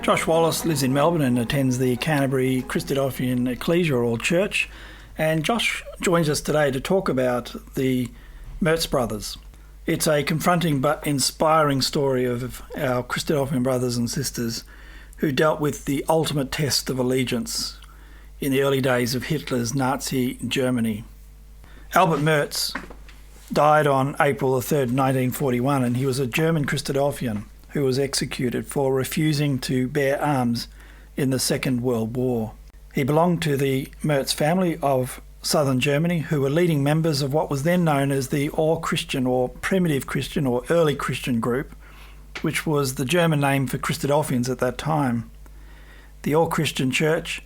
Josh Wallace lives in Melbourne and attends the Canterbury Christadelphian Ecclesia or Church. And Josh joins us today to talk about the Merz brothers. It's a confronting but inspiring story of our Christadelphian brothers and sisters who dealt with the ultimate test of allegiance in the early days of Hitler's Nazi Germany. Albert Merz died on April the 3rd, 1941, and he was a German Christadelphian who was executed for refusing to bear arms in the Second World War. He belonged to the Merz family of southern Germany, who were leading members of what was then known as the All-Christian or Primitive Christian or Early Christian group, which was the German name for Christadelphians at that time. The All-Christian Church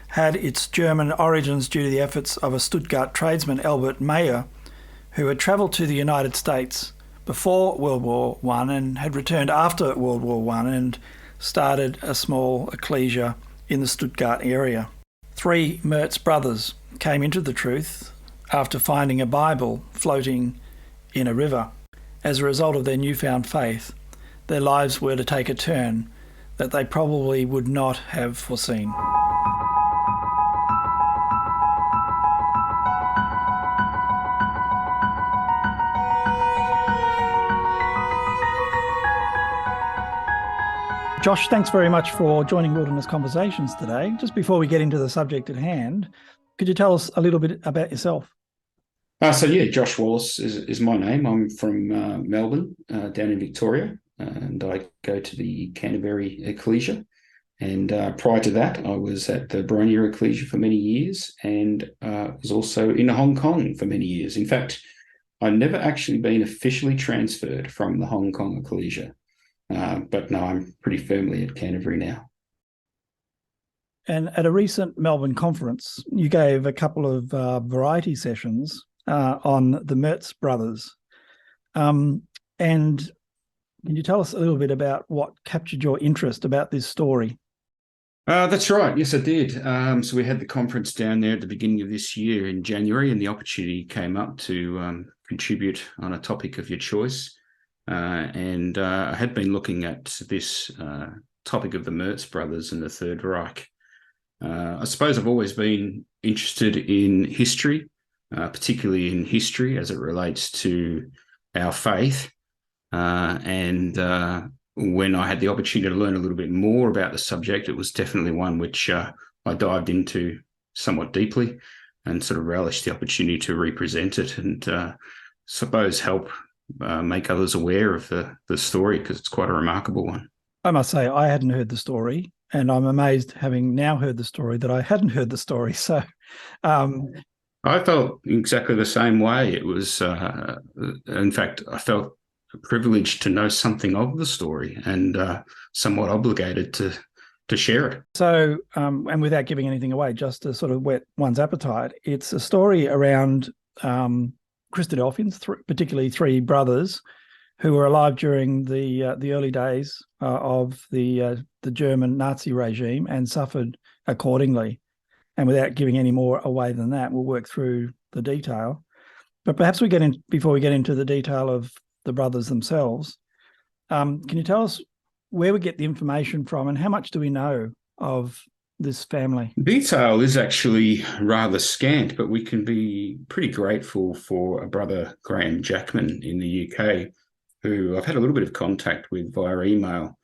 had its German origins due to the efforts of a Stuttgart tradesman, Albert Mayer, who had travelled to the United States before World War I and had returned after World War I and started a small ecclesia in the Stuttgart area. 3 Merz brothers came into the truth after finding a Bible floating in a river. As a result of their newfound faith, their lives were to take a turn that they probably would not have foreseen. Josh, thanks very much for joining Wilderness Conversations today. Just before we get into the subject at hand, could you tell us a little bit about yourself? Josh Wallace is my name. I'm from Melbourne, down in Victoria, and I go to the Canterbury ecclesia. And prior to that, I was at the borne ecclesia for many years and was also in Hong Kong for many years. In fact, I've never actually been officially transferred from the Hong Kong ecclesia. But no, I'm pretty firmly at Canterbury now. And at a recent Melbourne conference, you gave a couple of variety sessions on the Merz brothers. And can you tell us a little bit about what captured your interest about this story? That's right. Yes, I did. So we had the conference down there at the beginning of this year in January, and the opportunity came up to contribute on a topic of your choice. And I had been looking at this topic of the Merz brothers and the Third Reich. I suppose I've always been interested in history, particularly in history as it relates to our faith. And when I had the opportunity to learn a little bit more about the subject, it was definitely one which I dived into somewhat deeply and sort of relished the opportunity to represent it and suppose help make others aware of the story, because it's quite a remarkable one. I must say, I hadn't heard the story, and I'm amazed, having now heard the story, that I hadn't heard the story. So I felt exactly the same way. It was, in fact, I felt privileged to know something of the story and somewhat obligated to share it. So, and without giving anything away, just to sort of whet one's appetite, it's a story around Christadelphians, particularly 3 brothers who were alive during the early days of the German Nazi regime and suffered accordingly. And without giving any more away than that, we'll work through the detail. But perhaps before we get into the detail of the brothers themselves, can you tell us where we get the information from and how much do we know of this family? Detail is actually rather scant, but we can be pretty grateful for a brother, Graham Jackman, in the UK, who I've had a little bit of contact with via email,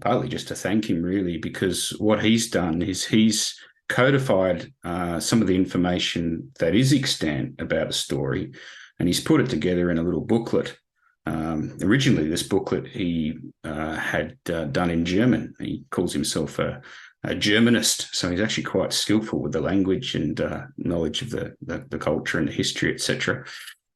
partly just to thank him, really, because what he's done is he's codified some of the information that is extant about the story, and he's put it together in a little booklet. Originally, this booklet he had done in German. He calls himself a Germanist, so he's actually quite skillful with the language and knowledge of the culture and the history, etc.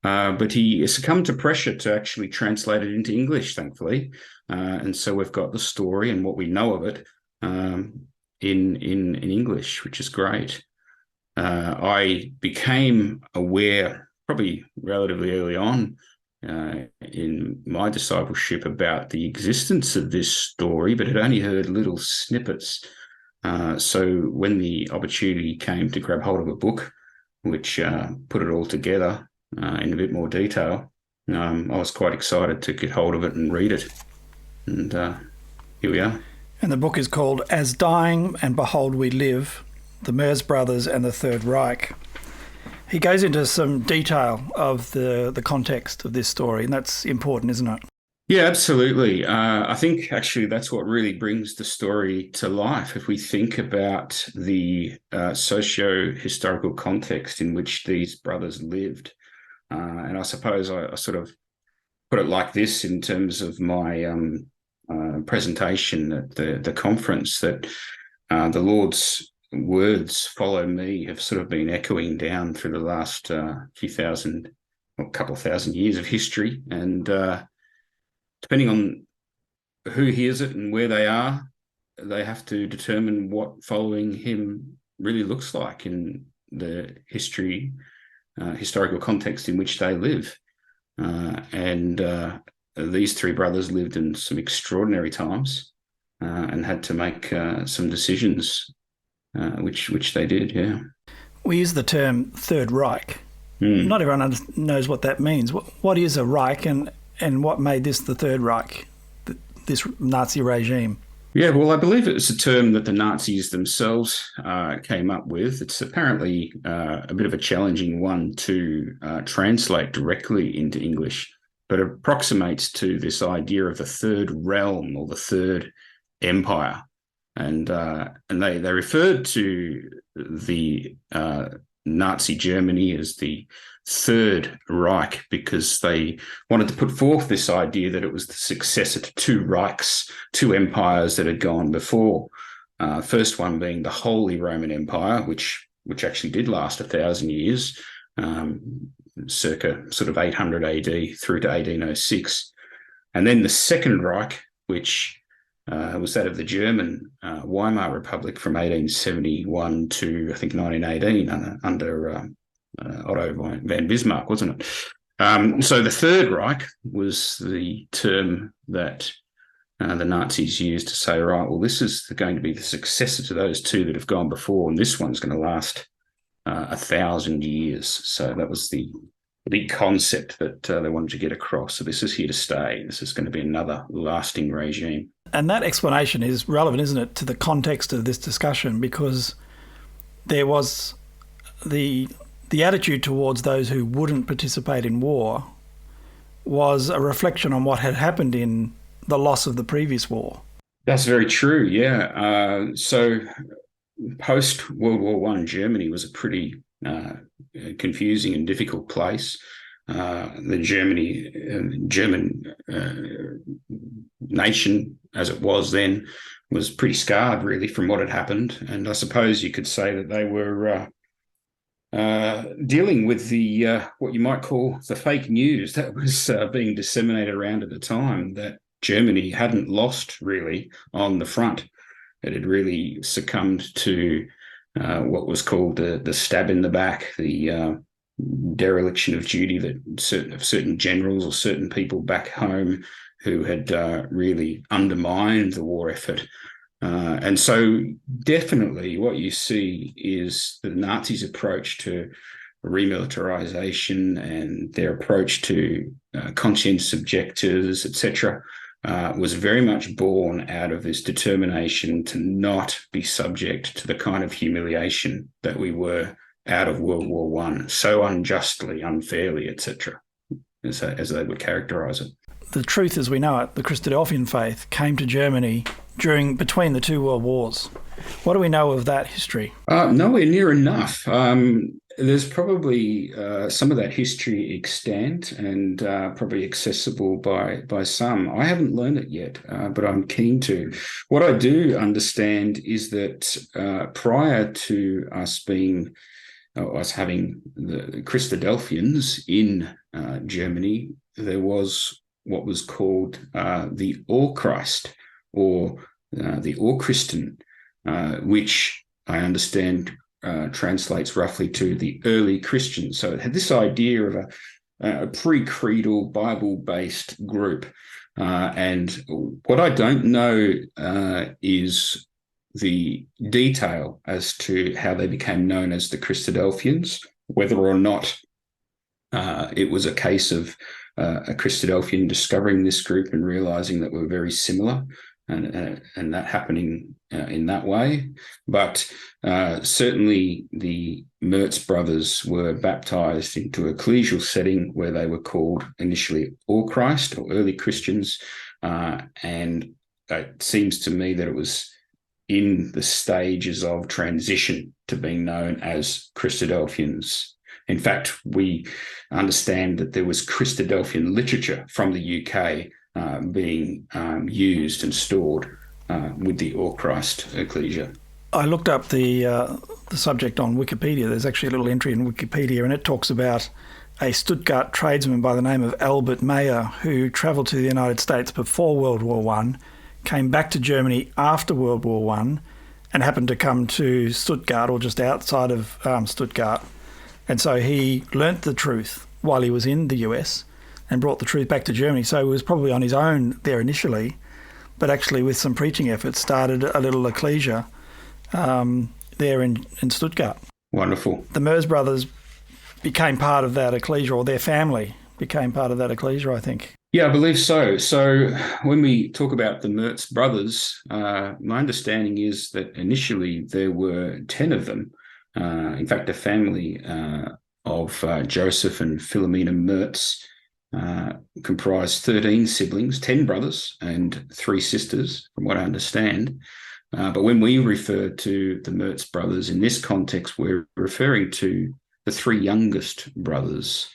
But he succumbed to pressure to actually translate it into English, thankfully. And so we've got the story and what we know of it in English, which is great. I became aware probably relatively early on in my discipleship about the existence of this story, but had only heard little snippets. So when the opportunity came to grab hold of a book, which put it all together in a bit more detail, I was quite excited to get hold of it and read it. And here we are. And the book is called As Dying and Behold We Live, the Merz Brothers and the Third Reich. He goes into some detail of the context of this story, and that's important, isn't it? Yeah, absolutely. I think actually that's what really brings the story to life. If we think about the socio-historical context in which these brothers lived, and I suppose I sort of put it like this in terms of my presentation at the conference, that the Lord's words, follow me, have sort of been echoing down through the last couple of thousand years of history. And depending on who hears it and where they are, they have to determine what following him really looks like in the historical context in which they live. And these three brothers lived in some extraordinary times and had to make some decisions, which they did, yeah. We use the term Third Reich. Not everyone knows what that means. What is a Reich, and what made this the Third Reich, this Nazi regime? Yeah, well, I believe it was a term that the Nazis themselves came up with. It's apparently a bit of a challenging one to translate directly into English, but it approximates to this idea of the third realm or the third empire. And they referred to the Nazi Germany as the Third Reich because they wanted to put forth this idea that it was the successor to two Reichs, two empires that had gone before. First one being the Holy Roman Empire, which actually did last 1,000 years, circa sort of 800 AD through to 1806. And then the Second Reich, which was that of the German Weimar Republic from 1871 to, I think, 1918 under Otto von Bismarck, wasn't it? So the Third Reich was the term that the Nazis used to say, right, well, this is going to be the successor to those two that have gone before, and this one's going to last 1,000 years. So that was the big concept that they wanted to get across. So this is here to stay. This is going to be another lasting regime. And that explanation is relevant, isn't it, to the context of this discussion, because there was the attitude towards those who wouldn't participate in war was a reflection on what had happened in the loss of the previous war. That's very true, yeah. So post-World War I, Germany was a pretty confusing and difficult place. The German nation, as it was then, was pretty scarred, really, from what had happened. And I suppose you could say that they were dealing with the what you might call the fake news that was being disseminated around at the time, that Germany hadn't lost, really, on the front. It had really succumbed to what was called the stab in the back, the dereliction of duty that certain generals or certain people back home who had really undermined the war effort. And so definitely what you see is the Nazis' approach to remilitarization and their approach to conscientious objectors, etc., was very much born out of this determination to not be subject to the kind of humiliation that we were out of World War I, so unjustly, unfairly, etc., as they would characterize it. The truth as we know it, the Christadelphian faith came to Germany between the two world wars. What do we know of that history? Nowhere near enough. There's probably some of that history extant and probably accessible by some. I haven't learned it yet, but I'm keen to. What I do understand is that prior to us having the Christadelphians in Germany, there was what was called the Urchrist, or the Urchristen, which I understand translates roughly to the early Christians. So it had this idea of a pre-creedal Bible-based group. And what I don't know is the detail as to how they became known as the Christadelphians, whether or not it was a case of a Christadelphian discovering this group and realizing that we're very similar, and that happening in that way. But certainly the Merz brothers were baptized into an ecclesial setting where they were called initially All Christ or early Christians. And it seems to me that it was in the stages of transition to being known as Christadelphians. In fact, we understand that there was Christadelphian literature from the UK being used and stored with the All Christ ecclesia. I looked up the subject on Wikipedia. There's actually a little entry in Wikipedia, and it talks about a Stuttgart tradesman by the name of Albert Mayer who travelled to the United States before World War One, came back to Germany after World War One, and happened to come to Stuttgart or just outside of Stuttgart. And so he learnt the truth while he was in the US and brought the truth back to Germany. So he was probably on his own there initially, but actually with some preaching efforts started a little ecclesia there in Stuttgart. Wonderful. The Merz brothers became part of that ecclesia, or their family became part of that ecclesia, I think. Yeah, I believe so. So when we talk about the Merz brothers, my understanding is that initially there were 10 of them. In fact, a family of Joseph and Philomena Merz comprised 13 siblings, 10 brothers and 3 sisters, from what I understand. But when we refer to the Merz brothers in this context, we're referring to the 3 youngest brothers,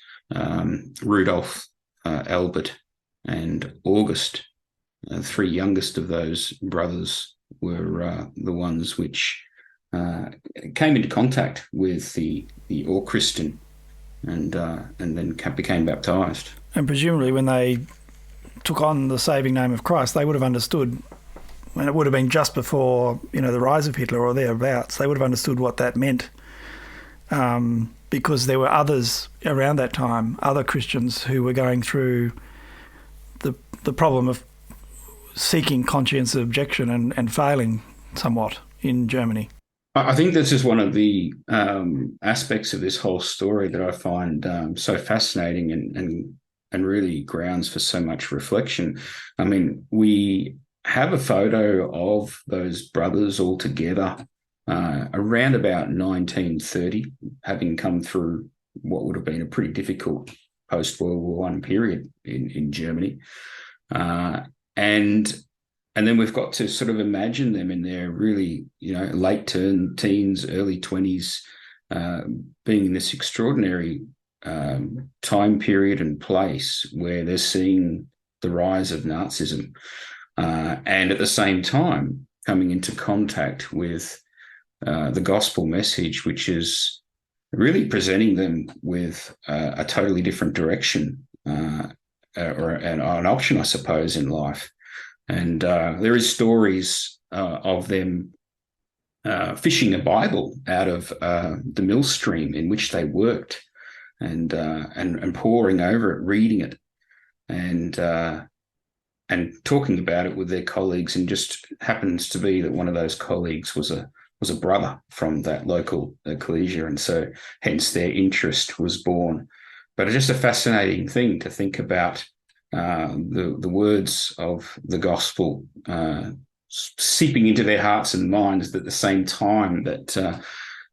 Rudolf, Albert, and August. The 3 youngest of those brothers were the ones which came into contact with the All Christian and then became baptized. And presumably when they took on the saving name of Christ, they would have understood, and it would have been just before, the rise of Hitler or thereabouts, they would have understood what that meant, because there were others around that time, other Christians who were going through the problem of seeking conscientious objection and failing somewhat in Germany. I think this is one of the aspects of this whole story that I find so fascinating and really grounds for so much reflection. I mean, we have a photo of those brothers all together around about 1930, having come through what would have been a pretty difficult post-World War I period in Germany. And then we've got to sort of imagine them in their really, late teens, early 20s, being in this extraordinary time period and place where they're seeing the rise of Nazism, and at the same time coming into contact with the gospel message, which is really presenting them with a totally different direction or an option, I suppose, in life. And there is stories of them fishing a Bible out of the mill stream in which they worked, and poring over it, reading it, and talking about it with their colleagues. And just happens to be that one of those colleagues was a brother from that local ecclesia, and so hence their interest was born. But it's just a fascinating thing to think about. The words of the gospel seeping into their hearts and minds at the same time that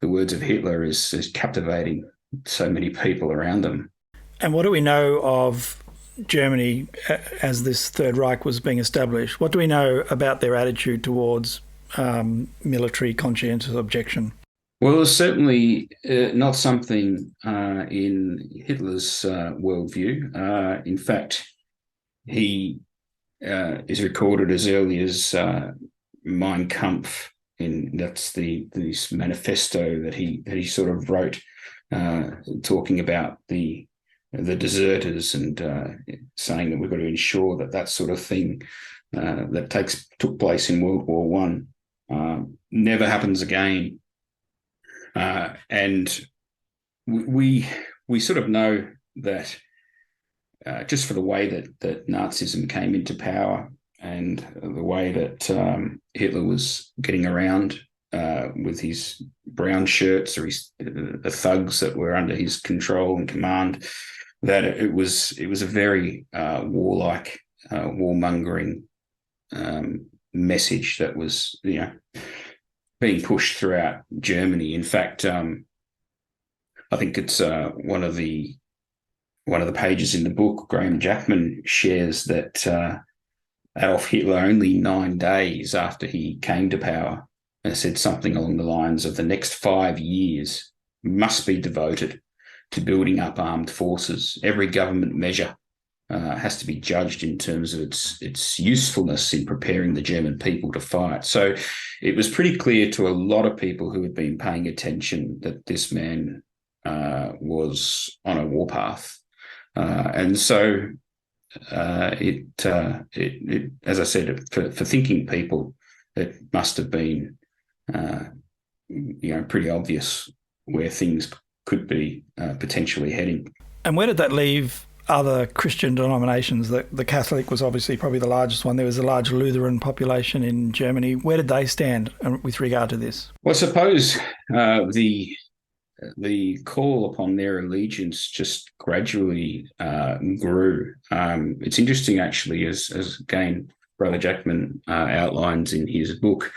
the words of Hitler is captivating so many people around them. And what do we know of Germany as this Third Reich was being established? What do we know about their attitude towards military conscientious objection? Well, it's certainly not something in Hitler's worldview. In fact, he is recorded as early as Mein Kampf, that's this manifesto that he sort of wrote, talking about the deserters and saying that we've got to ensure that sort of thing that took place in World War One never happens again. And we sort of know that. Just for the way that Nazism came into power and the way that Hitler was getting around with his brown shirts or the thugs that were under his control and command, that it was a very warlike, warmongering message that was, being pushed throughout Germany. In fact, I think it's one of the pages in the book. Graham Jackman shares that Adolf Hitler, only 9 days after he came to power, said something along the lines of the next 5 years must be devoted to building up armed forces. Every government measure has to be judged in terms of its usefulness in preparing the German people to fight. So it was pretty clear to a lot of people who had been paying attention that this man was on a warpath. And so it, as I said, for thinking people, it must have been, pretty obvious where things could be potentially heading. And where did that leave other Christian denominations? The Catholic was obviously probably the largest one. There was a large Lutheran population in Germany. Where did they stand with regard to this? Well, I suppose the call upon their allegiance just gradually grew. It's interesting, actually, as again, Brother Jackman outlines in his book,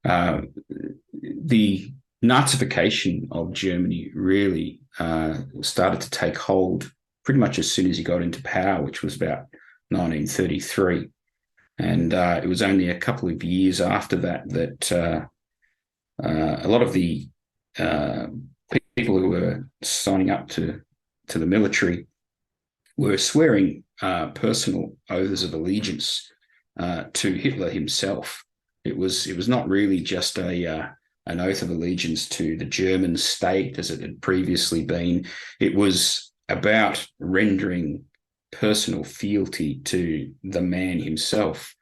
the Nazification of Germany really started to take hold pretty much as soon as he got into power, which was about 1933. And it was only a couple of years after that a lot of the people who were signing up to the military were swearing personal oaths of allegiance to Hitler himself. It was not really just an oath of allegiance to the German state as it had previously been. It was about rendering personal fealty to the man himself.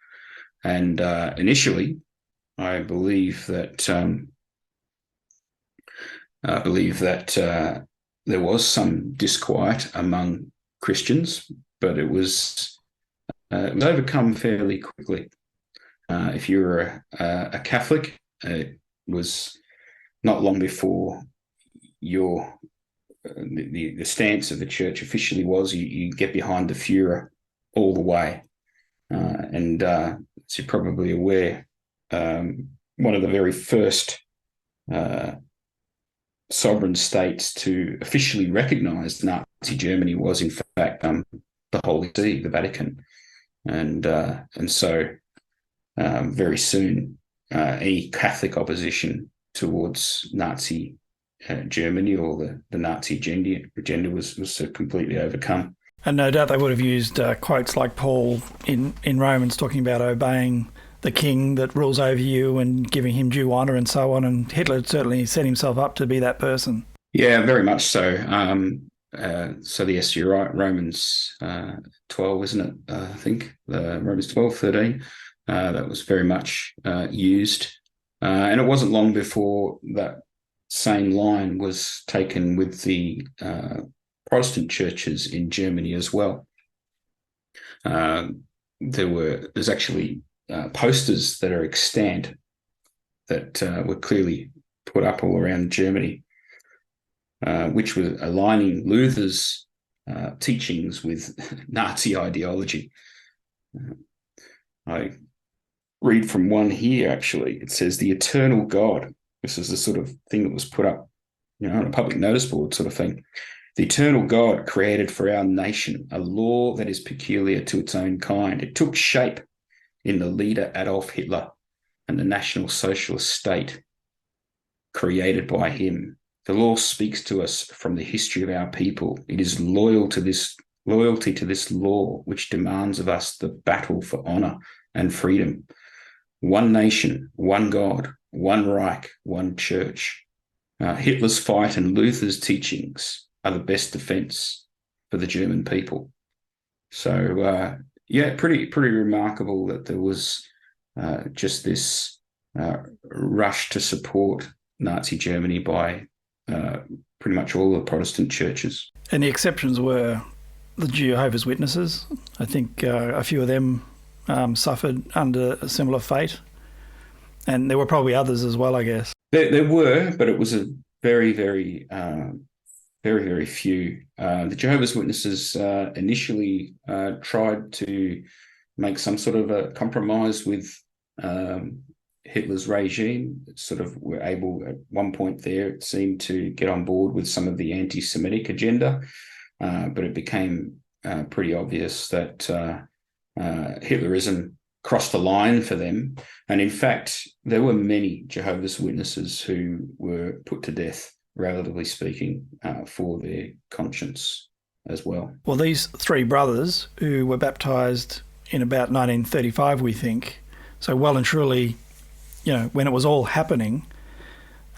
And initially, I believe that there was some disquiet among Christians, but it was overcome fairly quickly. If you were a Catholic, it was not long before the stance of the church officially was you get behind the Führer all the way. And as you're probably aware, one of the very first sovereign states to officially recognize Nazi Germany was, in fact, the Holy See, the Vatican. And so very soon, any Catholic opposition towards Nazi Germany or the Nazi agenda was completely overcome. And no doubt they would have used quotes like Paul in Romans talking about obeying the king that rules over you and giving him due honour and so on. And Hitler certainly set himself up to be that person. Yeah, very much so. So yes, you're right. Romans 12, isn't it? I think Romans 12, 13. That was very much used. And it wasn't long before that same line was taken with the Protestant churches in Germany as well. There's actually posters that are extant that were clearly put up all around Germany, which were aligning Luther's teachings with Nazi ideology. I read from one here, actually. It says, "The eternal God," this is the sort of thing that was put up, on a public notice board sort of thing. "The eternal God created for our nation a law that is peculiar to its own kind. It took shape in the leader Adolf Hitler and the National Socialist state created by him. The law speaks to us from the history of our people. It is loyalty to this law which demands of us the battle for honor and freedom. One nation, one God, one Reich, one church. Hitler's fight and Luther's teachings are the best defense for the German people." So, pretty remarkable that there was just this rush to support Nazi Germany by pretty much all the Protestant churches. And the exceptions were the Jehovah's Witnesses. I think a few of them suffered under a similar fate. And there were probably others as well, I guess. There were, but it was a very, very, very few. The Jehovah's Witnesses initially tried to make some sort of a compromise with Hitler's regime. Sort of were able at one point there, it seemed, to get on board with some of the anti-Semitic agenda, but it became pretty obvious that Hitlerism crossed the line for them. And in fact, there were many Jehovah's Witnesses who were put to death, relatively speaking, for their conscience as well. Well, these three brothers who were baptised in about 1935, we think, so well and truly, when it was all happening,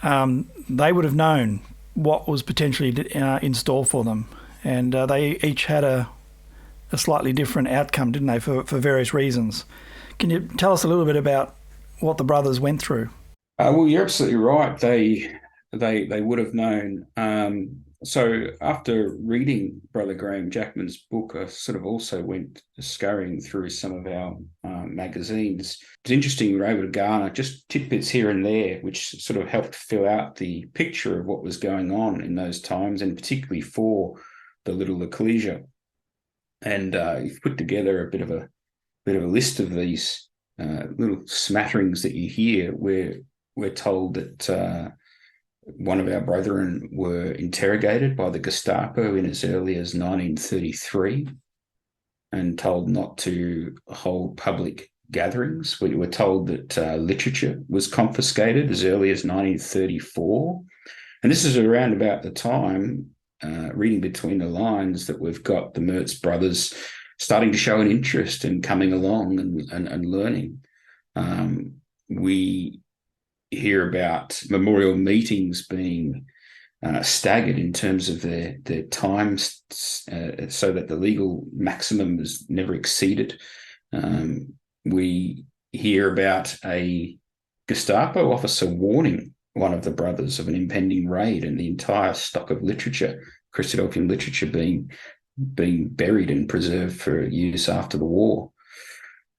they would have known what was potentially in store for them. And they each had a slightly different outcome, didn't they, for various reasons. Can you tell us a little bit about what the brothers went through? Well, you're absolutely right. They would have known. So after reading Brother Graham Jackman's book, I sort of also went scurrying through some of our magazines. It's interesting, we were able to garner just tidbits here and there, which sort of helped fill out the picture of what was going on in those times, and particularly for the little ecclesia. And you've put together a bit of a list of these little smatterings that you hear, where we're told that one of our brethren were interrogated by the Gestapo in as early as 1933 and told not to hold public gatherings. We were told that literature was confiscated as early as 1934. And this is around about the time, reading between the lines, that we've got the Merz brothers starting to show an interest in coming along and learning. We hear about memorial meetings being staggered in terms of their times, so that the legal maximum is never exceeded. We hear about a Gestapo officer warning one of the brothers of an impending raid, and the entire stock of literature, Christadelphian literature, being buried and preserved for use after the war.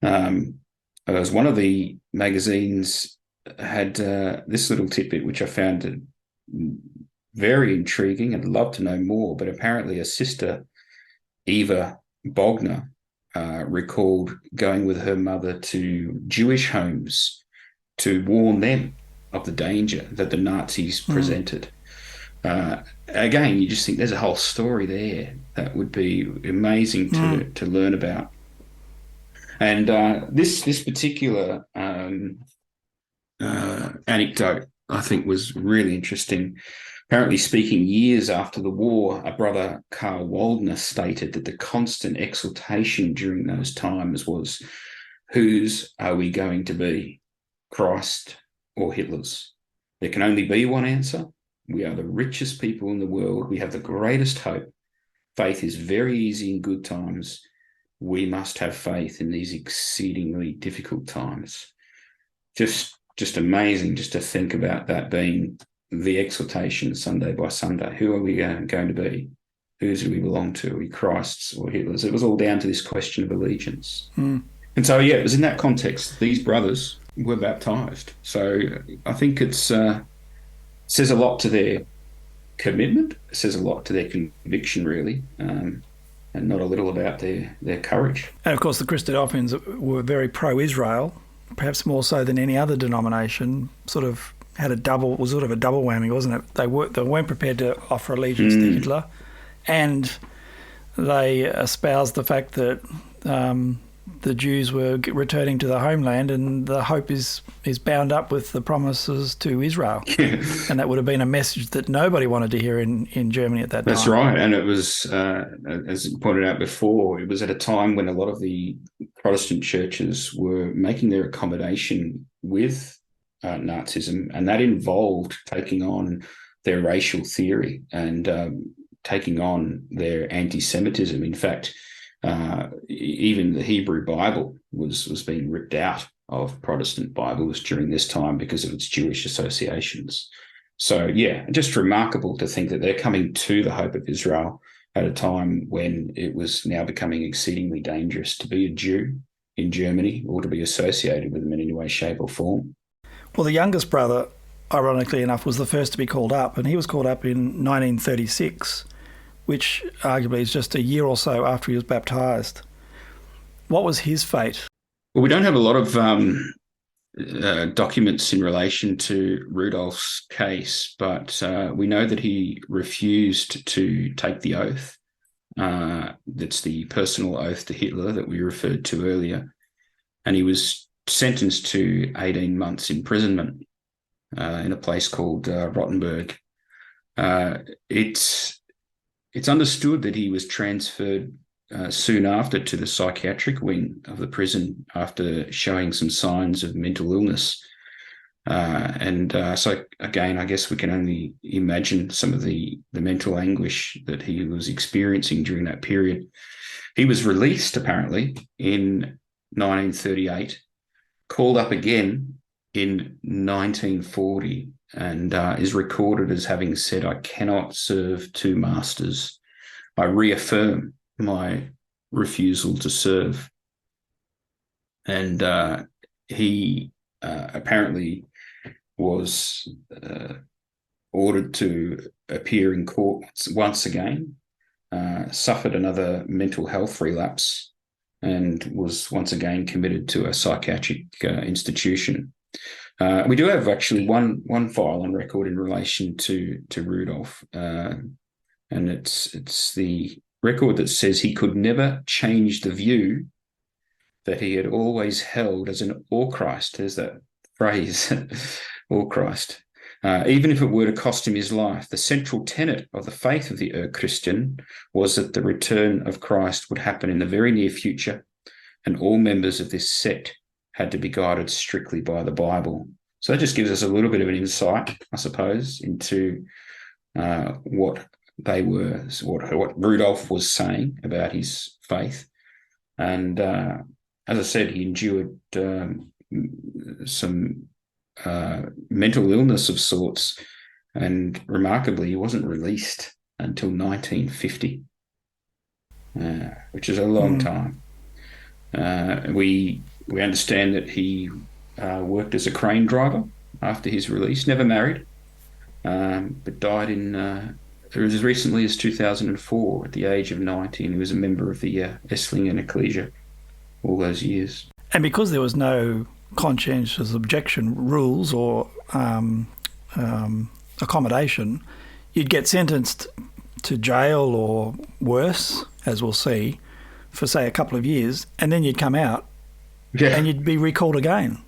As one of the magazines had this little tidbit, which I found very intriguing and I'd love to know more, but apparently a sister, Eva Bogner, recalled going with her mother to Jewish homes to warn them of the danger that the Nazis presented. Again, you just think there's a whole story there that would be amazing to learn about. And this particular anecdote, I think, was really interesting. Apparently, speaking years after the war, a brother, Karl Waldner, stated that the constant exultation during those times was, whose are we going to be, Christ or Hitler's? There can only be one answer. We are the richest people in the world. We have the greatest hope. Faith is very easy in good times. We must have faith in these exceedingly difficult times. Just amazing just to think about that being the exaltation Sunday by Sunday. Who are we going to be? Whose do we belong to? Are we Christ's or Hitler's? It was all down to this question of allegiance. And so, it was in that context these brothers were baptised. So I think it says a lot to their commitment. It says a lot to their conviction, really, and not a little about their courage. And of course, the Christadelphians were very pro-Israel, perhaps more so than any other denomination. Sort of had a double whammy, wasn't it? They weren't prepared to offer allegiance to Hitler, and they espoused the fact that the Jews were returning to the homeland, and the hope is bound up with the promises to Israel. And that would have been a message that nobody wanted to hear in Germany at that time. That's right. And it was, as pointed out before, it was at a time when a lot of the Protestant churches were making their accommodation with Nazism, and that involved taking on their racial theory and taking on their anti-Semitism. In fact, even the Hebrew Bible was being ripped out of Protestant Bibles during this time because of its Jewish associations. So, just remarkable to think that they're coming to the hope of Israel at a time when it was now becoming exceedingly dangerous to be a Jew in Germany or to be associated with them in any way, shape or form. Well, the youngest brother, ironically enough, was the first to be called up, and he was called up in 1936, which arguably is just a year or so after he was baptised. What was his fate? Well, we don't have a lot of documents in relation to Rudolf's case, but we know that he refused to take the oath. That's the personal oath to Hitler that we referred to earlier. And he was sentenced to 18 months imprisonment in a place called Rottenburg. It's understood that he was transferred soon after to the psychiatric wing of the prison after showing some signs of mental illness. So again, I guess we can only imagine some of the mental anguish that he was experiencing during that period. He was released apparently in 1938, called up again in 1940, and is recorded as having said, "I cannot serve two masters. I reaffirm my refusal to serve." And he apparently was ordered to appear in court once again, suffered another mental health relapse, and was once again committed to a psychiatric institution. We do have actually one file on record in relation to Rudolf, and it's the record that says he could never change the view that he had always held as an Christ. There's that phrase, Christ. Even if it were to cost him his life, the central tenet of the faith of the Christian was that the return of Christ would happen in the very near future, and all members of this sect had to be guided strictly by the Bible. So that just gives us a little bit of an insight, I suppose, into what they were, what Rudolf was saying about his faith. And as I said, he endured some mental illness of sorts, and remarkably, he wasn't released until 1950, which is a long time. We understand that he worked as a crane driver after his release, never married, but died in as recently as 2004 at the age of 90, and he was a member of the Esslingen ecclesia all those years. And because there was no conscientious objection rules or accommodation, you'd get sentenced to jail or worse, as we'll see, for, say, a couple of years, and then you'd come out and you'd be recalled again,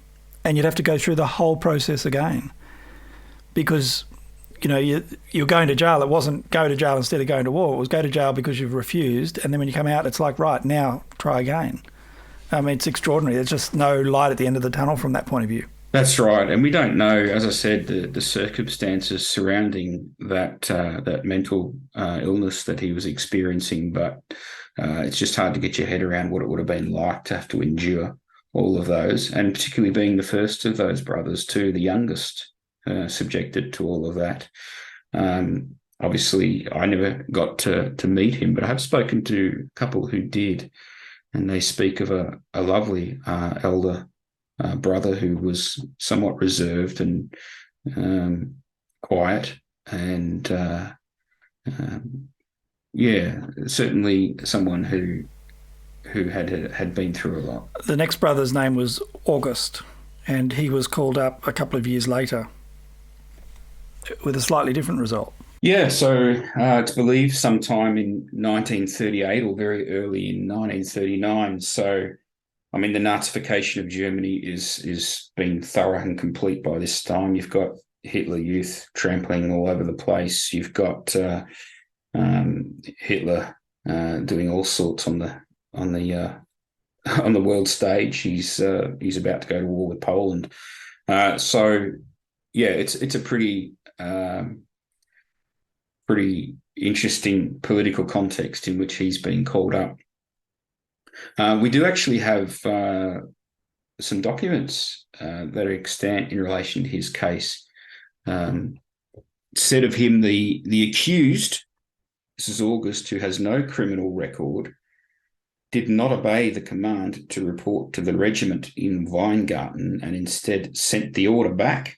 and you'd have to go through the whole process again because, you know, you're going to jail. It wasn't go to jail instead of going to war. It was go to jail because you've refused, and then when you come out, it's like, right, now try again. I mean, it's extraordinary. There's just no light at the end of the tunnel from that point of view. That's right. And we don't know, as I said, the circumstances surrounding that mental illness that he was experiencing, but it's just hard to get your head around what it would have been like to have to endure all of those, and particularly being the first of those brothers too, the youngest, subjected to all of that. Obviously, I never got to meet him, but I have spoken to a couple who did, and they speak of a lovely elder brother who was somewhat reserved and quiet, and certainly someone who had been through a lot. The next brother's name was August, and he was called up a couple of years later with a slightly different result. Yeah, so it's believed sometime in 1938 or very early in 1939. So, I mean, the Nazification of Germany is being thorough and complete by this time. You've got Hitler Youth trampling all over the place. You've got Hitler doing all sorts on the world stage. He's about to go to war with Poland. So, yeah, it's a pretty interesting political context in which he's been called up. We do actually have some documents that are extant in relation to his case. Said of him, the accused, this is August, who has no criminal record, did not obey the command to report to the regiment in Weingarten and instead sent the order back.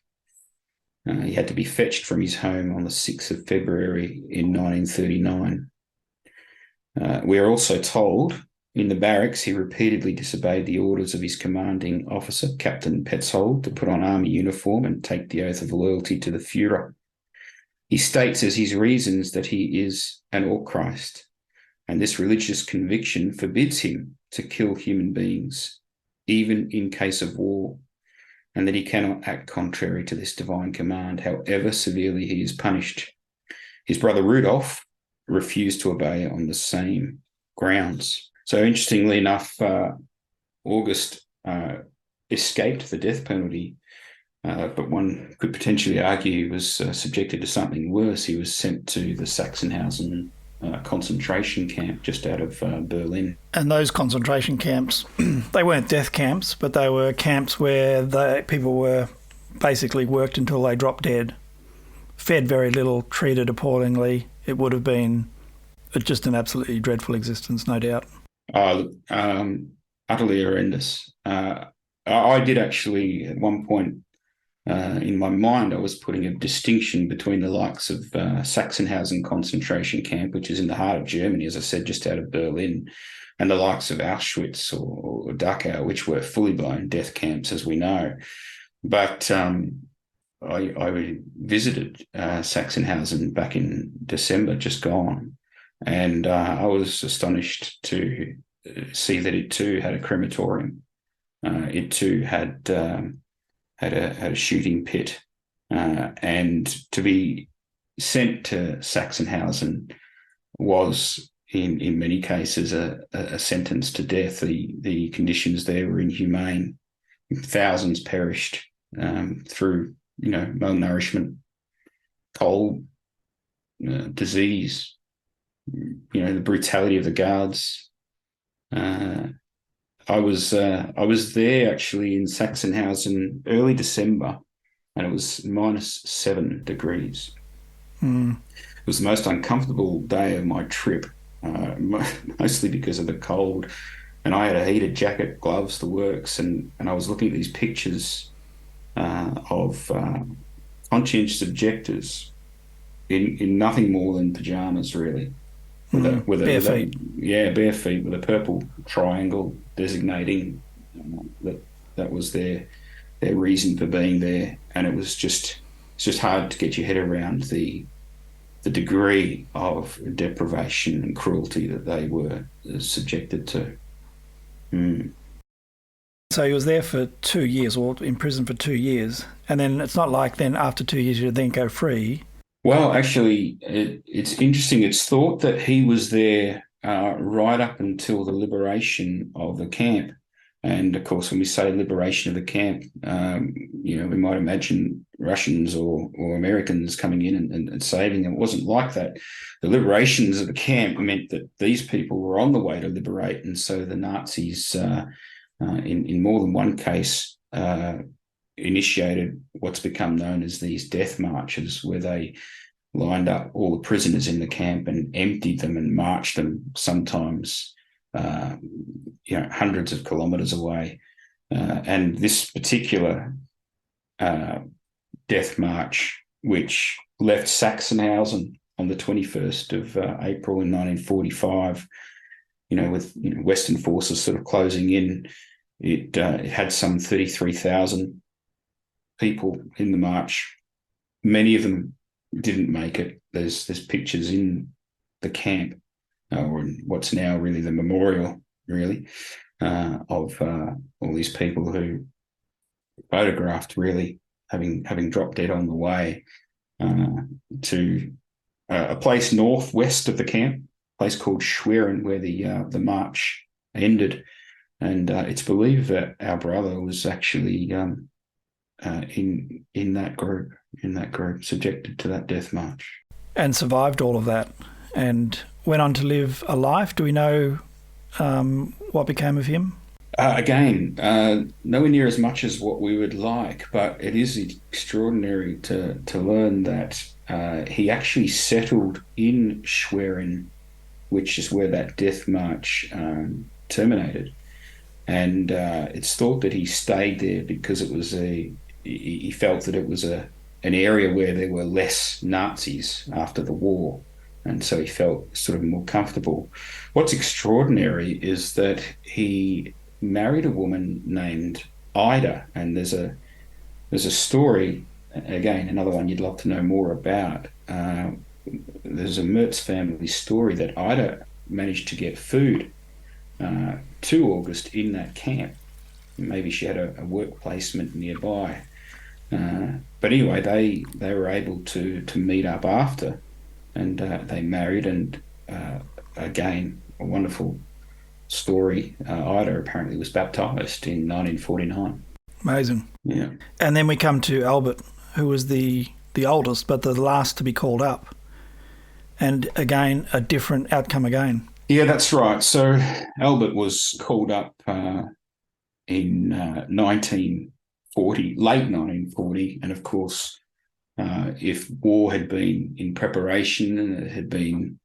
He had to be fetched from his home on the 6th of February in 1939. We are also told In the barracks, he repeatedly disobeyed the orders of his commanding officer, Captain Petzold, to put on army uniform and take the oath of loyalty to the Führer. He states as his reasons that he is an Christ, and this religious conviction forbids him to kill human beings, even in case of war, and that he cannot act contrary to this divine command, however severely he is punished. His brother Rudolf refused to obey on the same grounds. So interestingly enough, August escaped the death penalty, but one could potentially argue he was subjected to something worse. He was sent to the Sachsenhausen concentration camp just out of Berlin. And those concentration camps, they weren't death camps, but they were camps where people were basically worked until they dropped dead, fed very little, treated appallingly. It would have been just an absolutely dreadful existence, no doubt. Utterly horrendous. I did actually, at one point in my mind, I was putting a distinction between the likes of Sachsenhausen concentration camp, which is in the heart of Germany, as I said, just out of Berlin, and the likes of Auschwitz or Dachau, which were fully blown death camps, as we know. But I visited Sachsenhausen back in December, just gone, and I was astonished to see that it too had a crematorium. It too had a shooting pit, and to be sent to Sachsenhausen was, in many cases, a sentence to death. The conditions there were inhumane. Thousands perished through malnourishment, cold, disease. The brutality of the guards. I was there actually in Sachsenhausen early December, and it was -7 degrees. It was the most uncomfortable day of my trip, mostly because of the cold. And I had a heated jacket, gloves, the works, and I was looking at these pictures of conscientious objectors in nothing more than pajamas, really. Bare feet. Bare feet with a purple triangle designating that was their reason for being there. And it's just hard to get your head around the degree of deprivation and cruelty that they were subjected to. So he was there for 2 years, or in prison for 2 years, and then it's not like then after 2 years you then go free. Well, actually, it's interesting. It's thought that he was there right up until the liberation of the camp. And, of course, when we say liberation of the camp, we might imagine Russians or Americans coming in and saving them. It wasn't like that. The liberations of the camp meant that these people were on the way to liberate. And so the Nazis, in more than one case, initiated what's become known as these death marches, where they lined up all the prisoners in the camp and emptied them and marched them sometimes hundreds of kilometres away. And this particular death march, which left Sachsenhausen on the 21st of April in 1945, with Western forces sort of closing in, it had some 33,000 people in the march. Many of them didn't make it. There's pictures in the camp, or in what's now really the memorial, really, of all these people who photographed really having dropped dead on the way to a place northwest of the camp, a place called Schwerin, where the march ended. And it's believed that our brother was actually in that group, subjected to that death march. And survived all of that and went on to live a life. Do we know what became of him? Again, nowhere near as much as what we would like, but it is extraordinary to learn that he actually settled in Schwerin, which is where that death march terminated. And it's thought that he stayed there because he felt that it was an area where there were less Nazis after the war. and so he felt sort of more comfortable. What's extraordinary is that he married a woman named Ida, and there's a story, again, another one you'd love to know more about. There's a Merz family story that Ida managed to get food to August in that camp. Maybe she had a work placement nearby. But anyway, they were able to meet up after, and they married, and again, a wonderful story. Ida apparently was baptized in 1949. Amazing. Yeah. And then we come to Albert, who was the oldest, but the last to be called up. And again, a different outcome again. Yeah, that's right. So Albert was called up in 1940, late 1940, and of course, if war had been in preparation and it had been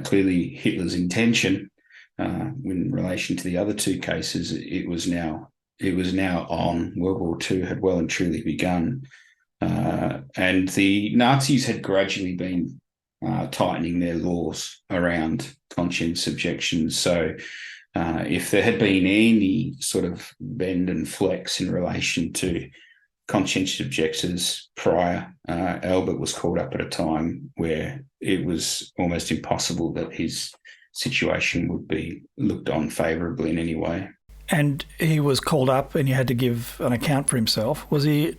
clearly Hitler's intention in relation to the other two cases, it was now on. World War II had well and truly begun, and the Nazis had gradually been tightening their laws around conscience objections. So if there had been any sort of bend and flex in relation to conscientious objectors prior, Albert was called up at a time where it was almost impossible that his situation would be looked on favourably in any way. And he was called up and he had to give an account for himself. Was he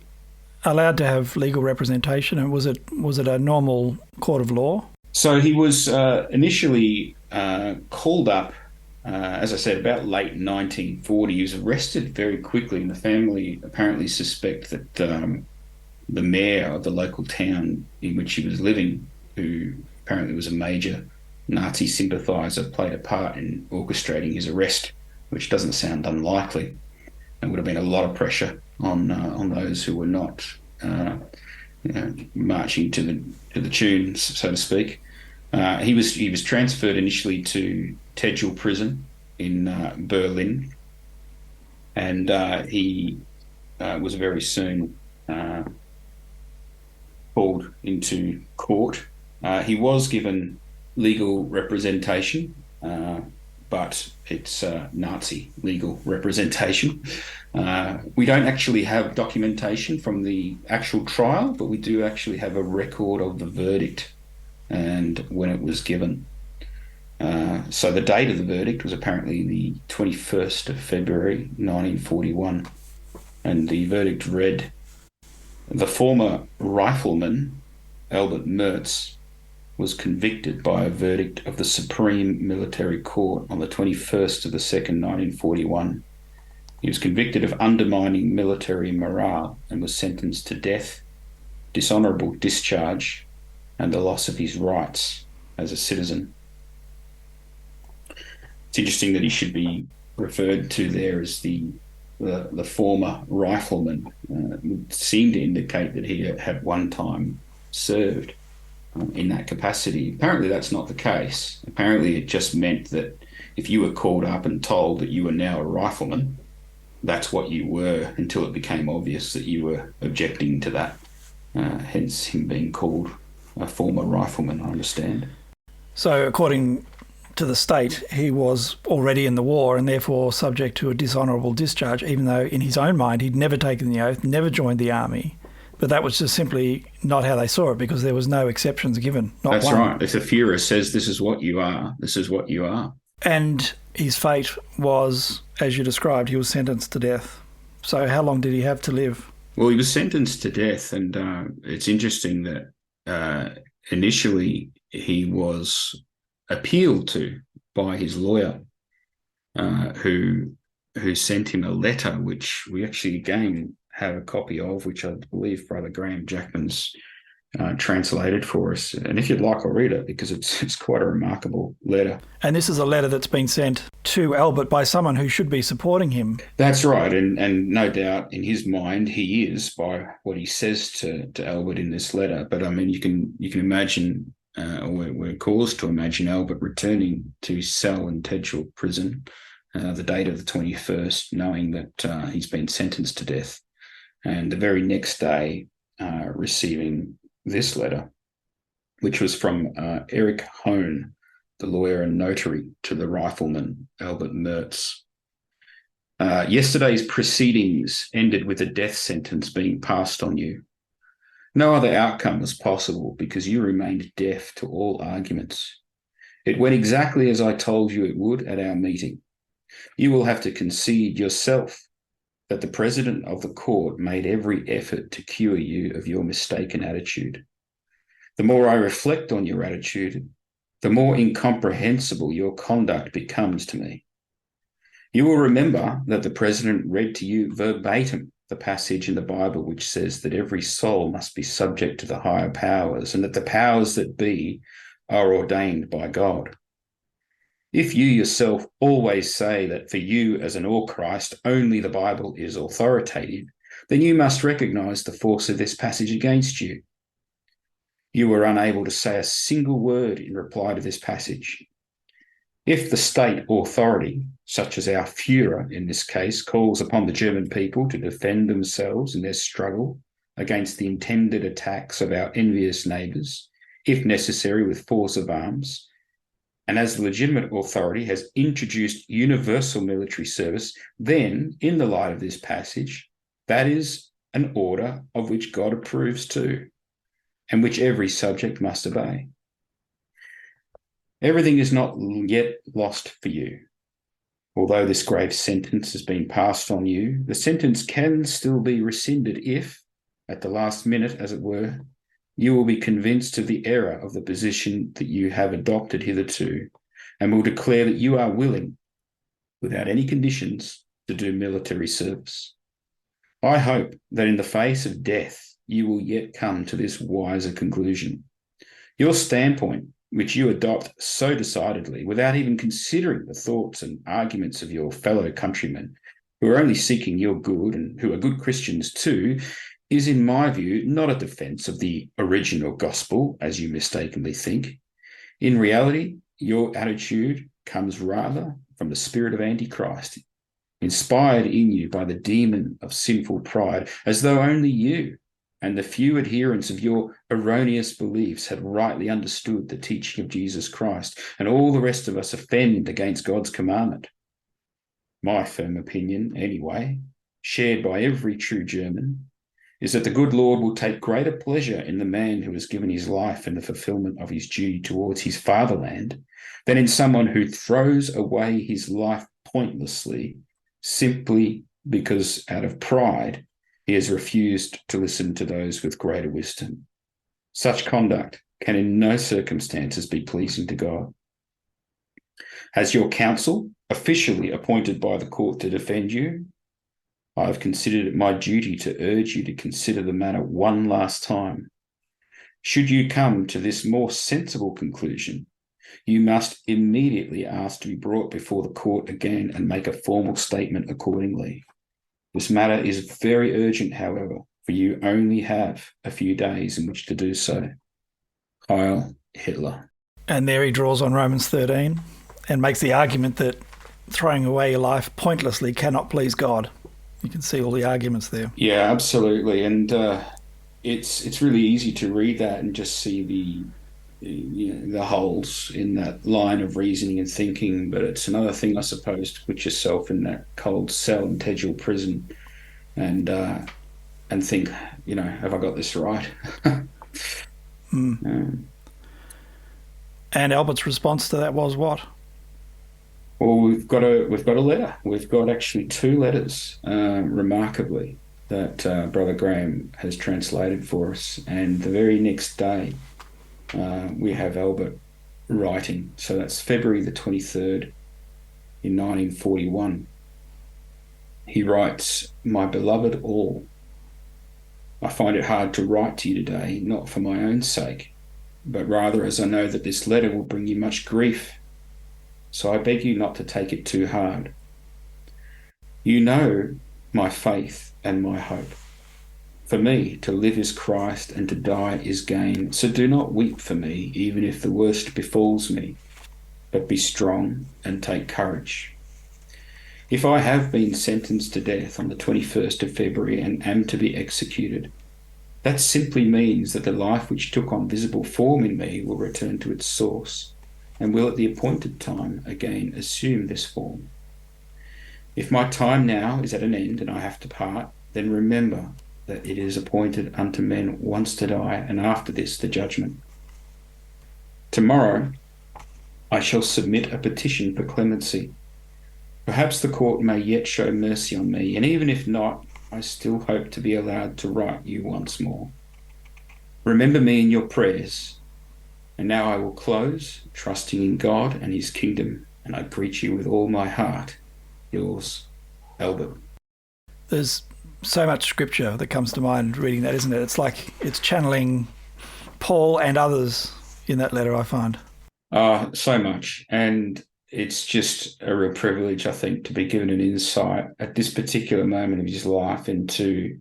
allowed to have legal representation, and was it a normal court of law? So he was initially called up, as I said, about late 1940. He was arrested very quickly, and the family apparently suspect that the mayor of the local town in which he was living, who apparently was a major Nazi sympathiser, played a part in orchestrating his arrest, which doesn't sound unlikely. There would have been a lot of pressure on those who were not marching to the tunes, so to speak. He was transferred initially to Tegel prison in Berlin, and he was very soon called into court. He was given legal representation, but it's Nazi legal representation. We don't actually have documentation from the actual trial, but we do actually have a record of the verdict and when it was given. So the date of the verdict was apparently the 21st of February 1941, and the verdict read, "The former rifleman, Albert Merz, was convicted by a verdict of the Supreme Military Court on the 21st of the 2nd, 1941. He was convicted of undermining military morale and was sentenced to death, dishonourable discharge, and the loss of his rights as a citizen." It's interesting that he should be referred to there as the former rifleman. It would seem to indicate that he had one time served in that capacity. Apparently that's not the case. Apparently it just meant that if you were called up and told that you were now a rifleman, that's what you were until it became obvious that you were objecting to that. Hence him being called a former rifleman, I understand. So according to the state, he was already in the war and therefore subject to a dishonourable discharge, even though in his own mind he'd never taken the oath, never joined the army. But that was just simply not how they saw it, because there was no exceptions given. That's one. Right. If the Führer says this is what you are, this is what you are. And his fate was, as you described, he was sentenced to death. So how long did he have to live? Well, he was sentenced to death, and it's interesting that initially he was appealed to by his lawyer, who sent him a letter, which we actually again have a copy of, which I believe Brother Graham Jackman's translated for us. And if you'd like, I'll read it, because it's quite a remarkable letter. And this is a letter that's been sent to Albert by someone who should be supporting him. That's right. And no doubt in his mind he is, by what he says to Albert in this letter. But I mean, you can imagine, or we're caused to imagine Albert returning to his cell in Tegel prison, the date of the 21st, knowing that he's been sentenced to death. And the very next day, receiving this letter. which was from Eric Hone, the lawyer and notary to the rifleman Albert Merz. Yesterday's proceedings ended with a death sentence being passed on you. No other outcome was possible because you remained deaf to all arguments. It went exactly as I told you it would at our meeting. You will have to concede yourself that the president of the court made every effort to cure you of your mistaken attitude. The more I reflect on your attitude, the more incomprehensible your conduct becomes to me. You will remember that the president read to you verbatim the passage in the Bible which says that every soul must be subject to the higher powers and that the powers that be are ordained by God. If you yourself always say that for you as an All-Christ only the Bible is authoritative, then you must recognize the force of this passage against you. You were unable to say a single word in reply to this passage. If the state authority, such as our Führer in this case, calls upon the German people to defend themselves in their struggle against the intended attacks of our envious neighbours, if necessary with force of arms, and as the legitimate authority has introduced universal military service, then, in the light of this passage, that is an order of which God approves too, and which every subject must obey. Everything is not yet lost for you. Although this grave sentence has been passed on you, the sentence can still be rescinded if, at the last minute, as it were, you will be convinced of the error of the position that you have adopted hitherto, and will declare that you are willing, without any conditions, to do military service. I hope that in the face of death, you will yet come to this wiser conclusion. Your standpoint, which you adopt so decidedly, without even considering the thoughts and arguments of your fellow countrymen, who are only seeking your good and who are good Christians too, is, in my view, not a defence of the original gospel, as you mistakenly think. In reality, your attitude comes rather from the spirit of Antichrist, inspired in you by the demon of sinful pride, as though only you and the few adherents of your erroneous beliefs had rightly understood the teaching of Jesus Christ, and all the rest of us offend against God's commandment. My firm opinion, anyway, shared by every true German, is that the good Lord will take greater pleasure in the man who has given his life in the fulfillment of his duty towards his fatherland than in someone who throws away his life pointlessly simply because out of pride he has refused to listen to those with greater wisdom. Such conduct can in no circumstances be pleasing to God. As your counsel, officially appointed by the court to defend you, I have considered it my duty to urge you to consider the matter one last time. Should you come to this more sensible conclusion, you must immediately ask to be brought before the court again and make a formal statement accordingly. This matter is very urgent, however, for you only have a few days in which to do so. Heil Hitler. And there he draws on Romans 13 and makes the argument that throwing away your life pointlessly cannot please God. You can see all the arguments there. Yeah, absolutely. And it's really easy to read that and just see the holes in that line of reasoning and thinking. But it's another thing, I suppose, to put yourself in that cold cell in Tegel prison and think, have I got this right? And Albert's response to that was what? Well, we've got a letter. We've got actually two letters, remarkably, that Brother Graham has translated for us. And the very next day, we have Albert writing. So that's February the 23rd in 1941. He writes, "My beloved all, I find it hard to write to you today, not for my own sake, but rather as I know that this letter will bring you much grief. So I beg you not to take it too hard. You know my faith and my hope. For me, to live is Christ and to die is gain. So do not weep for me, even if the worst befalls me, but be strong and take courage. If I have been sentenced to death on the 21st of February and am to be executed, That simply means that the life which took on visible form in me will return to its source and will at the appointed time again assume this form. If my time now is at an end and I have to part, then remember that it is appointed unto men once to die, and after this the judgment. Tomorrow I shall submit a petition for clemency. Perhaps the court may yet show mercy on me, and even if not, I still hope to be allowed to write you once more. Remember me in your prayers. And now I will close, trusting in God and his kingdom, and I greet you with all my heart. Yours, Albert. There's so much scripture that comes to mind reading that, isn't it? It's like it's channeling Paul and others in that letter, I find. So much. And it's just a real privilege, I think, to be given an insight at this particular moment of his life into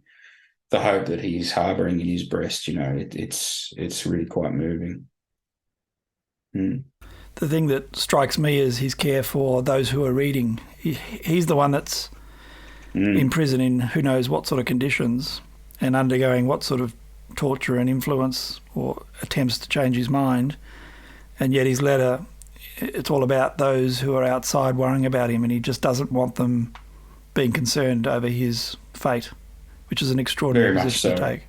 the hope that he's harbouring in his breast. You know, it's really quite moving. The thing that strikes me is his care for those who are reading. He's the one that's in prison in who knows what sort of conditions and undergoing what sort of torture and influence or attempts to change his mind. And yet his letter, it's all about those who are outside worrying about him, and he just doesn't want them being concerned over his fate, which is an extraordinary position to take.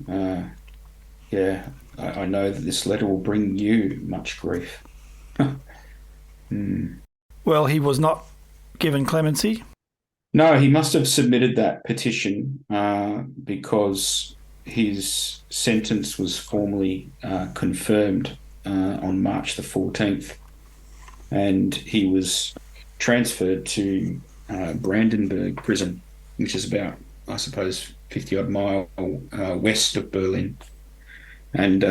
Yeah, I know that this letter will bring you much grief. Well, he was not given clemency. No, he must have submitted that petition because his sentence was formally confirmed on March the 14th, and he was transferred to Brandenburg prison, which is about, I suppose, 50-odd mile west of Berlin. And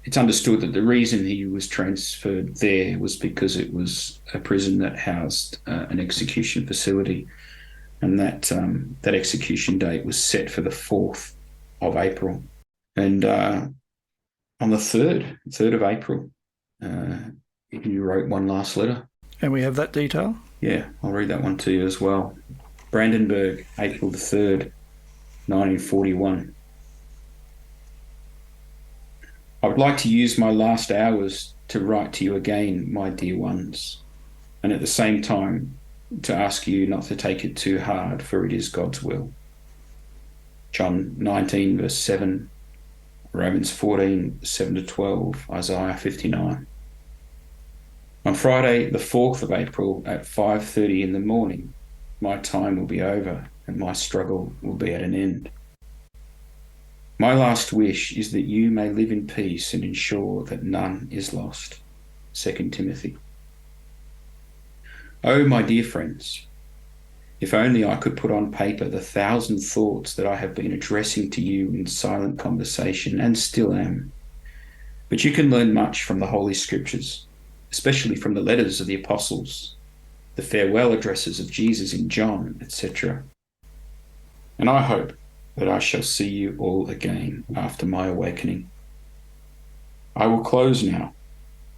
it's understood that the reason he was transferred there was because it was a prison that housed an execution facility, and that execution date was set for the 4th of April. And on the 3rd of April, you wrote one last letter. And we have that detail? Yeah, I'll read that one to you as well. Brandenburg, April the 3rd, 1941. I would like to use my last hours to write to you again, my dear ones, and at the same time to ask you not to take it too hard, for it is God's will. John 19, verse 7, Romans 14, 7-12, Isaiah 59. On Friday, the 4th of April at 5:30 in the morning, my time will be over and my struggle will be at an end. My last wish is that you may live in peace and ensure that none is lost. 2 Timothy. Oh, my dear friends, if only I could put on paper the 1,000 thoughts that I have been addressing to you in silent conversation, and still am. But you can learn much from the Holy Scriptures, especially from the letters of the apostles, the farewell addresses of Jesus in John, etc. And I hope that I shall see you all again after my awakening. I will close now,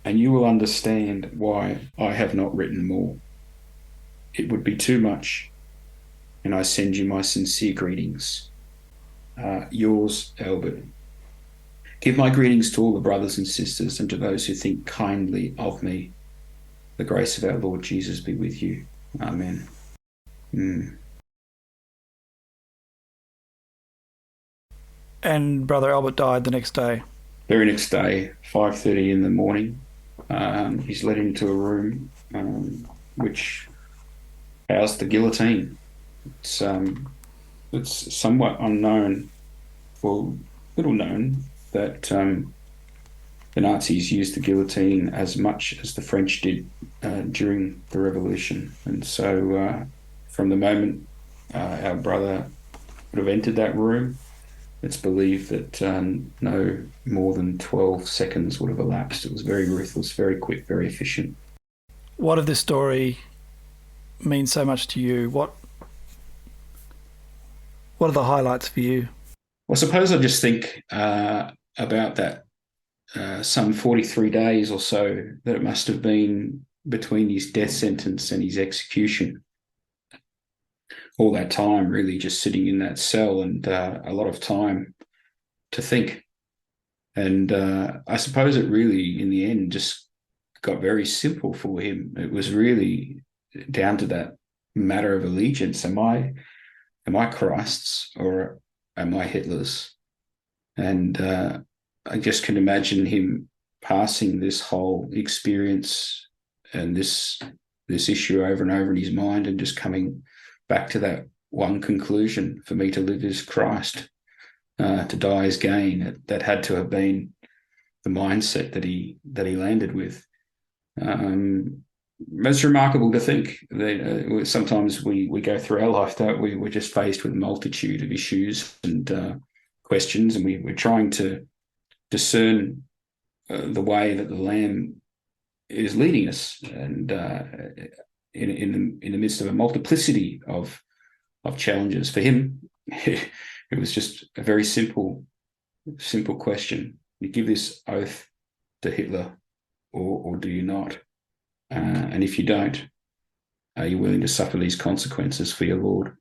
and you will understand why I have not written more. It would be too much, and I send you my sincere greetings. Yours, Albert. Give my greetings to all the brothers and sisters and to those who think kindly of me. The grace of our Lord Jesus be with you. Amen. And Brother Albert died the next day. Very next day, 5:30 in the morning. He's led into a room which housed the guillotine. It's somewhat unknown, or little known, that the Nazis used the guillotine as much as the French did during the Revolution. And so from the moment our brother would have entered that room, it's believed that no more than 12 seconds would have elapsed. It was very ruthless, very quick, very efficient. What of this story means so much to you? What are the highlights for you? Well, I suppose I just think about that some 43 days or so that it must have been between his death sentence and his execution. All that time really just sitting in that cell, and a lot of time to think And I suppose it really, in the end, just got very simple for him. It was really down to that matter of allegiance. Am I Christ's or am I Hitler's? And I just can imagine him passing this whole experience and this issue over and over in his mind, and just coming back to that one conclusion: for me to live is Christ, to die is gain. That had to have been the mindset that he landed with. It's remarkable to think that sometimes we go through our life, don't we? We're just faced with a multitude of issues and questions, and we're trying to discern the way that the Lamb is leading us, and in the midst of a multiplicity of challenges. For him, it was just a very simple question: you give this oath to Hitler, or do you not? And if you don't, are you willing to suffer these consequences for your Lord?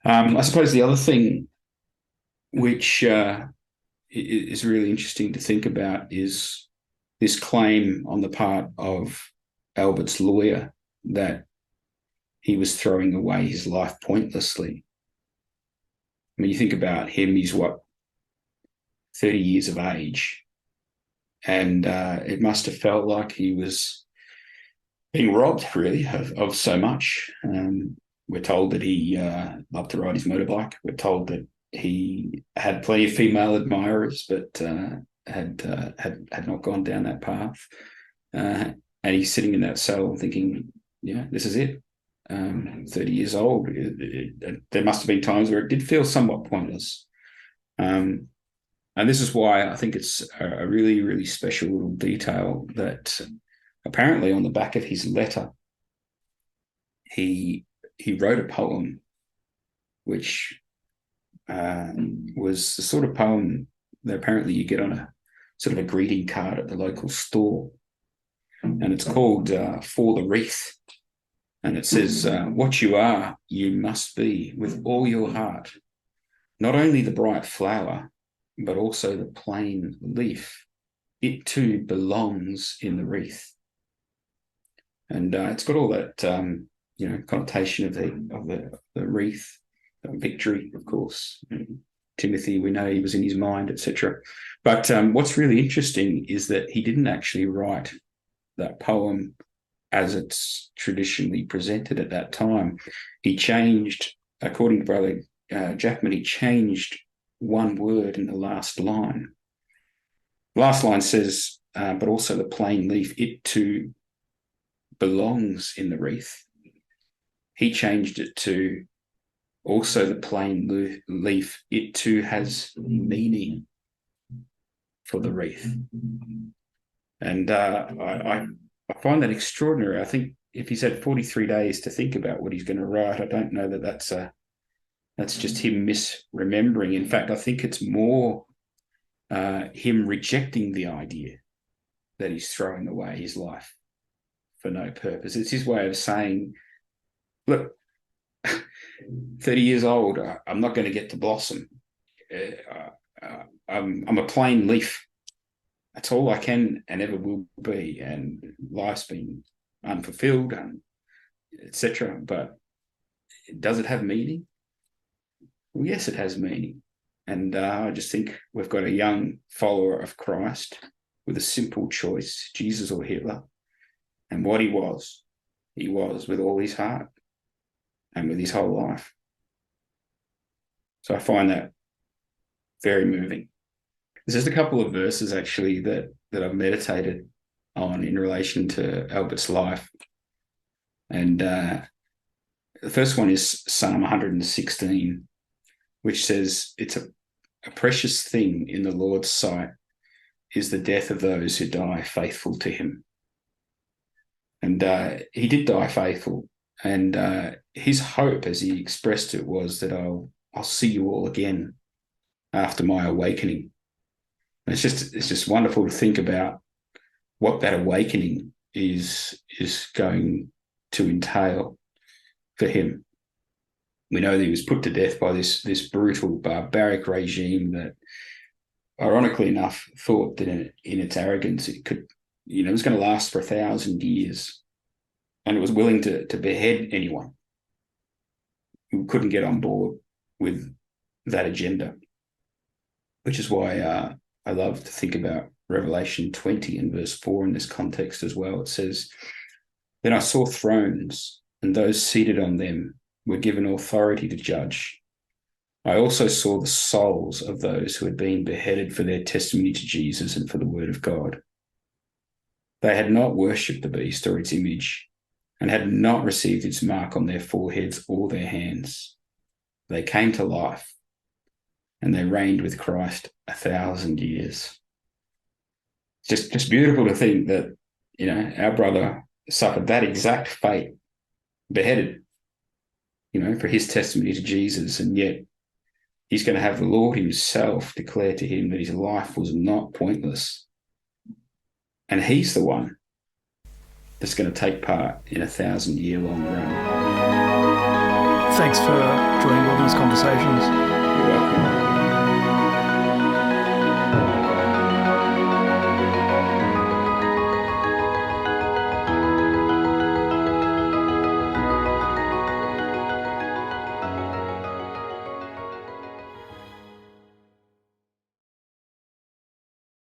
I suppose the other thing which is really interesting to think about is this claim on the part of Albert's lawyer that he was throwing away his life pointlessly. I mean, you think about him, he's 30 years of age, and it must have felt like he was being robbed, really, of so much. We're told that he loved to ride his motorbike. We're told that he had plenty of female admirers, but had not gone down that path. And he's sitting in that cell thinking, yeah, this is it. 30 years old. There must have been times where it did feel somewhat pointless. And this is why I think it's a really, really special little detail that apparently on the back of his letter, he wrote a poem which was the sort of poem that apparently you get on a sort of a greeting card at the local store. And it's called For the Wreath. And it says, what you are, you must be with all your heart, not only the bright flower, but also the plain leaf. It too belongs in the wreath. And it's got all that, connotation of the wreath, victory, of course. Timothy, we know he was in his mind, etc. But what's really interesting is that he didn't actually write that poem as it's traditionally presented at that time. He changed, according to Brother Jackman, he changed one word in the last line. The last line says, but also the plain leaf, it too belongs in the wreath. He changed it to also the plain leaf, it too has meaning for the wreath. And I find that extraordinary. I think if he's had 43 days to think about what he's going to write, I don't know that that's just him misremembering. In fact, I think it's more him rejecting the idea that he's throwing away his life for no purpose. It's his way of saying, look, 30 years old, I'm not going to get to blossom. I'm a plain leaf. That's all I can and ever will be. And life's been unfulfilled, etc. But does it have meaning? Well, yes, it has meaning. And I just think we've got a young follower of Christ with a simple choice, Jesus or Hitler. And what he was with all his heart and with his whole life. So I find that very moving. There's just a couple of verses actually that I've meditated on in relation to Albert's life. And the first one is Psalm 116, which says, it's a precious thing in the Lord's sight is the death of those who die faithful to him. And he did die faithful. And his hope, as he expressed it, was that I'll see you all again after my awakening. And it's just wonderful to think about what that awakening is going to entail for him. We know that he was put to death by this brutal, barbaric regime that ironically enough, thought that in its arrogance, it could, it was going to last for 1,000 years. And it was willing to behead anyone who couldn't get on board with that agenda, which is why I love to think about Revelation 20 and verse 4 in this context as well. It says, "Then I saw thrones, and those seated on them were given authority to judge. I also saw the souls of those who had been beheaded for their testimony to Jesus and for the word of God. They had not worshipped the beast or its image, and had not received its mark on their foreheads or their hands. They came to life, and they reigned with Christ 1,000 years." Just beautiful to think that, our brother suffered that exact fate, beheaded, for his testimony to Jesus, and yet he's going to have the Lord himself declare to him that his life was not pointless. And he's the one that's going to take part in 1,000-year-long run. Thanks for joining Wilderness Conversations. You're welcome.